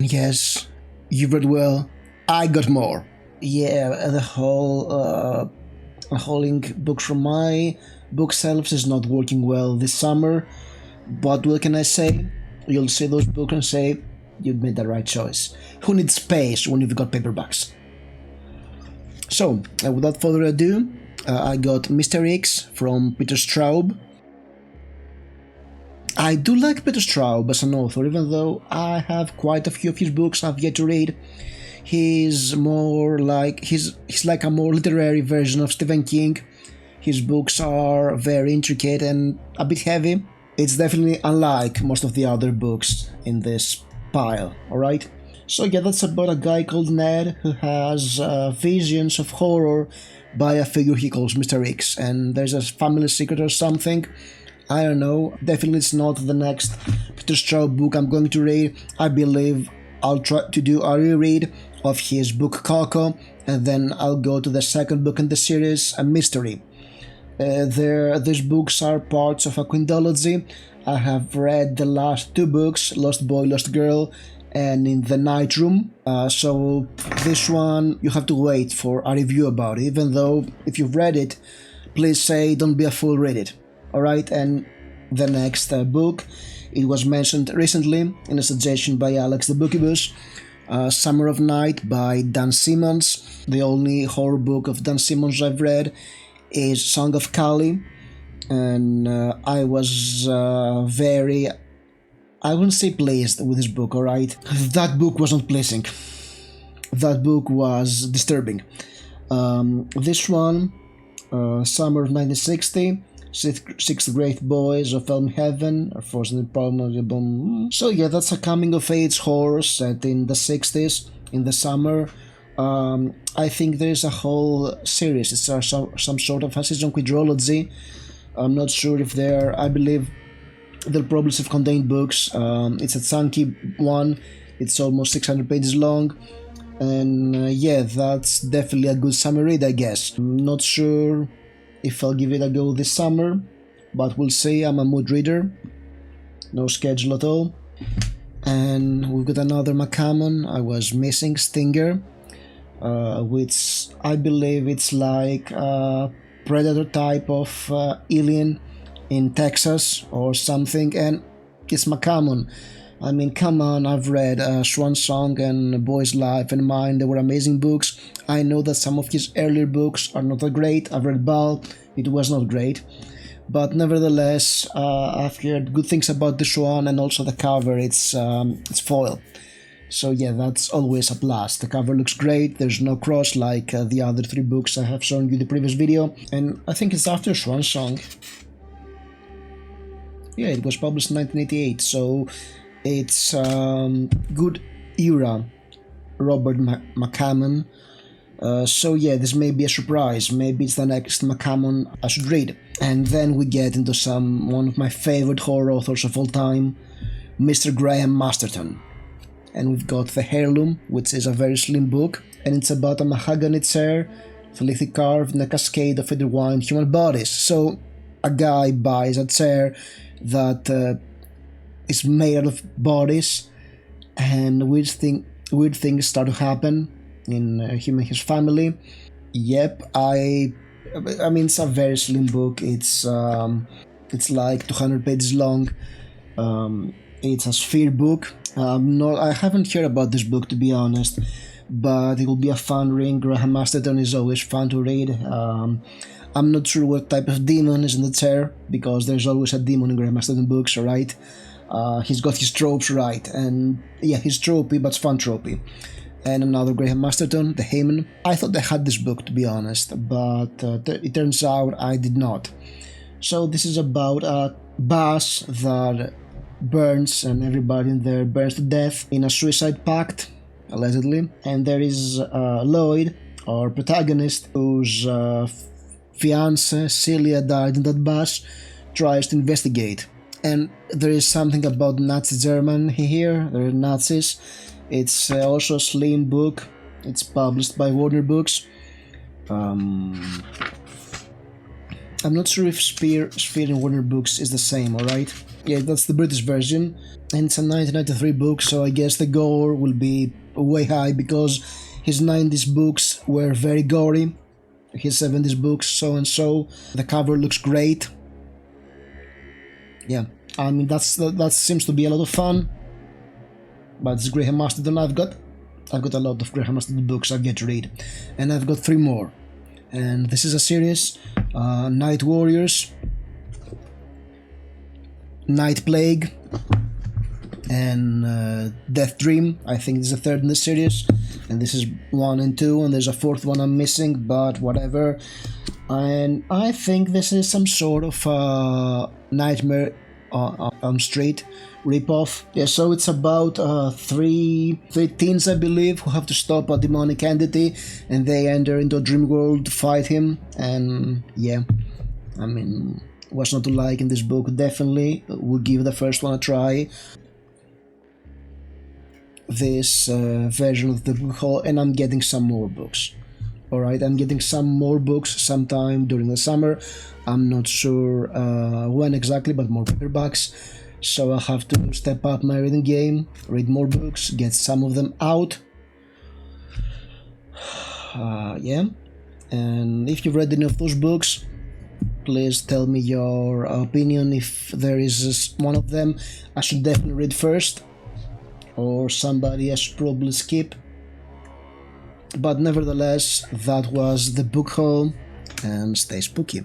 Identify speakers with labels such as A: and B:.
A: Yes, you read well. I got more. Yeah, the hauling books from my bookshelves is not working well this summer. But what can I say? You'll see those books and say, you made the right choice. Who needs space when you've got paperbacks? So, without further ado, I got Mr. X from Peter Straub. I do like Peter Straub as an author, even though I have quite a few of his books I've yet to read. He's like a more literary version of Stephen King. His books are very intricate and a bit heavy. It's definitely unlike most of the other books in this pile, alright? So yeah, that's about a guy called Ned who has visions of horror by a figure he calls Mr. X, and there's a family secret or something. I don't know, definitely it's not the next Peter Straub book I'm going to read. I believe I'll try to do a reread of his book Coco, and then I'll go to the second book in the series, A Mystery. These books are parts of a quintology. I have read the last two books, Lost Boy, Lost Girl, and In the Night Room. So this one you have to wait for a review about it, even though if you've read it, please say don't be a fool, read it. Alright, and the next book, it was mentioned recently in a suggestion by Alex the Bookybus, Summer of Night by Dan Simmons. The only horror book of Dan Simmons I've read is Song of Kali, and I was very, I wouldn't say pleased with this book, alright? That book wasn't pleasing. That book was disturbing. This one, Summer of 1960, Sixth Grade Boys of Elm Heaven, are forced in the So yeah, that's a coming-of-age horror set in the 60s, in the summer. I think there's a whole series. It's some sort of a season quadrilogy. I'm not sure if they're. I believe they'll probably self-contained books. It's a chunky one. It's almost 600 pages long, and yeah, that's definitely a good summer read, I guess. I'm not sure if I'll give it a go this summer, but we'll see. I'm a mood reader. No schedule at all. And we've got another McCammon. I was missing Stinger. Which I believe it's like a predator type of alien in Texas or something, and it's McCammon. I mean, come on, I've read Swan Song and Boy's Life and Mine. They were amazing books. I know that some of his earlier books are not that great. I've read Ball, it was not great. But nevertheless, I've heard good things about this one, and also the cover, it's foil. So yeah, that's always a plus. The cover looks great, there's no cross like the other three books I have shown you in the previous video, and I think it's after Swan Song. Yeah, it was published in 1988, so it's good era Robert McCammon. So yeah, this may be a surprise, maybe it's the next McCammon I should read. And then we get into one of my favorite horror authors of all time, Mr. Graham Masterton. And we've got The Heirloom, which is a very slim book, and it's about a mahogany chair, lithically carved in a cascade of intertwined human bodies. So a guy buys a chair that is made of bodies, and weird things start to happen in him and his family. Yep, I mean, it's a very slim book. It's like 200 pages long. It's a sphere book. I haven't heard about this book, to be honest, but it will be a fun read. Graham Masterton is always fun to read. I'm not sure what type of demon is in the chair, because there's always a demon in Graham Masterton books, right? He's got his tropes right, and yeah, he's tropey, but fun tropey. And another Graham Masterton, The Haman. I thought I had this book, to be honest, but it turns out I did not. So this is about a bus that burns, and everybody in there burns to death in a suicide pact, allegedly. And there is Lloyd, our protagonist, whose fiancée Celia died in that bus, tries to investigate. And there is something about Nazi Germany here. There are Nazis. It's also a slim book. It's published by Warner Books. I'm not sure if Spear and Warner Books is the same, alright? Yeah, that's the British version, and it's a 1993 book, so I guess the gore will be way high because his 90s books were very gory, his 70s books so and so. The cover looks great. Yeah, I mean that seems to be a lot of fun. But it's Graham Masterton. I've got a lot of Graham Masterton books I've yet to read, and I've got 3 more. And this is a series: Night Warriors, Night Plague, and Death Dream. I think this is the 3rd in the series, and this is 1 and 2, and there's a 4th one I'm missing, but whatever. And I think this is some sort of Nightmare on Street ripoff. Yeah, so it's about 3 teens, I believe, who have to stop a demonic entity, and they enter into a dream world to fight him. And yeah, I mean, what's not to like in this book? Definitely will give the first one a try. This version of the book haul, and I'm getting some more books. Alright, I'm getting some more books sometime during the summer. I'm not sure when exactly, but more paperbacks. So I'll have to step up my reading game, read more books, get some of them out. Yeah, and if you've read any of those books, please tell me your opinion. If there is one of them I should definitely read first, or somebody I should probably skip. But nevertheless, that was the book haul, and stay spooky.